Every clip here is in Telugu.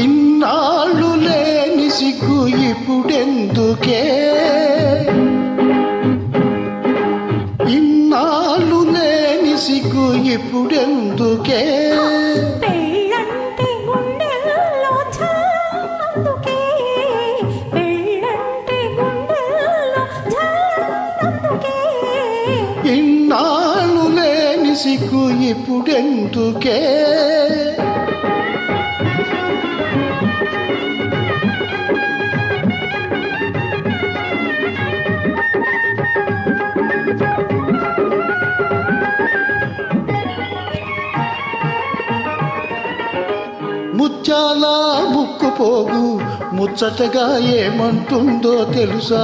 ఇన్నాళ్ళు లేని సిగ్గు ఇప్పుడెందుకే, ఇన్నాళ్ళు లేని సిగ్గు ఇప్పుడెందుకే, పెళ్ళంటే గుండెల్లో ఛాలందుకే, పెళ్ళంటే గుండెల్లో ఛాలందుకే, ఇన్నాళ్ళు లేని సిగ్గు ఇప్పుడెందుకే. ముత్యాల ముక్కు పోగు ముచ్చటగా ఏమంటుందో తెలుసా,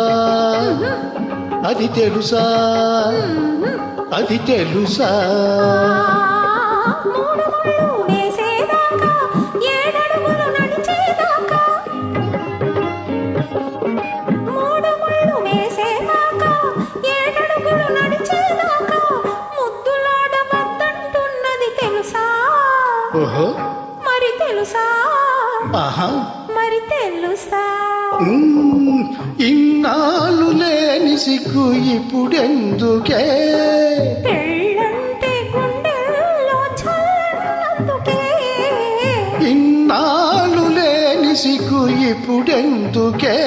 అది తెలుసా, అది తెలుసా. మూడు ముళ్ళు వేసేదాకా ఏడడుగులు నడిచేదాకా, మూడు ముళ్ళు వేసేదాకా ఏడడుగులు నడిచేదాకా ముద్దులాడవద్దంటున్నది తెలుసా, ఓహో మరి తెలుసా, ఆహా, మరి తెలుసా. ఇన్నాళ్ళు లేని సిగ్గు ఇప్పుడెందుకే, పెళ్ళంటే గుండెల్లో ఛాలందుకే, ఇన్నాళ్ళు లేని సిగ్గు ఇప్పుడెందుకే.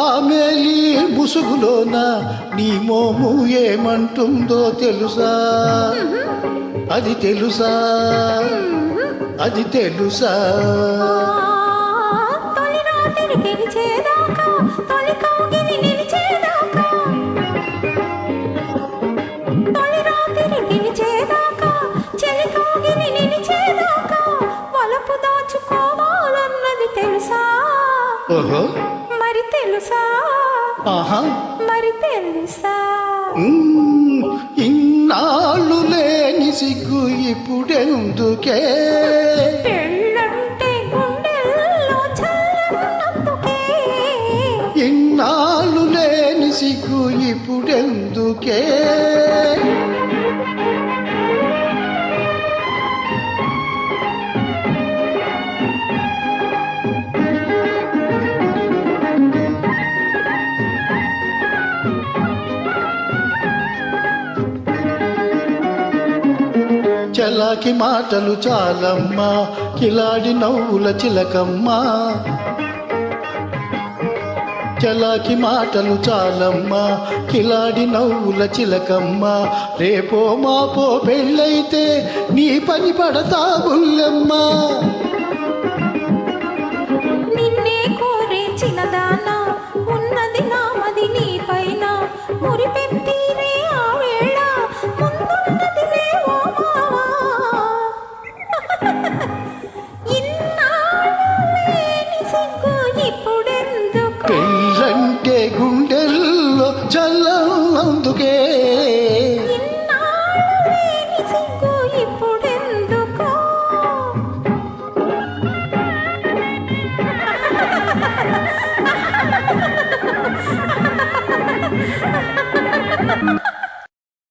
ఆమెలి ముసుగులోన నీ మోము ఏమంటుందో తెలుసా, అది తెలుసా, అది తెలుసా. తొలి రాత్రి గెలిచేదాకా తొలి కౌగిలి నిలిచేదాకా, తొలి రాత్రి గెలిచేదాకా చెలి కౌగిలి నిలిచేదాకా వలపు దాచుకోవాలన్నది తెలుసా, ఓహో మరి తెలుసా, ఆహా, మరి తెలుసా. ఇన్నాళ్ళు లేని సిగ్గు ఇప్పుడెందుకే, పెళ్ళంటే గుండెల్లో ఛాలందుకే, ఇన్నాళ్ళు లేని సిగ్గు ఇప్పుడెందుకే. చలాకి మాటలు చాలమ్మా, కిలాడి నవ్వుల చిలకమ్మా, చలాకి మాటలు చాలమ్మా, కిలాడి నవ్వుల చిలకమ్మా. రేపో మాపో పెళ్ళైతే నీ పని పడతా బుల్లెమ్మా.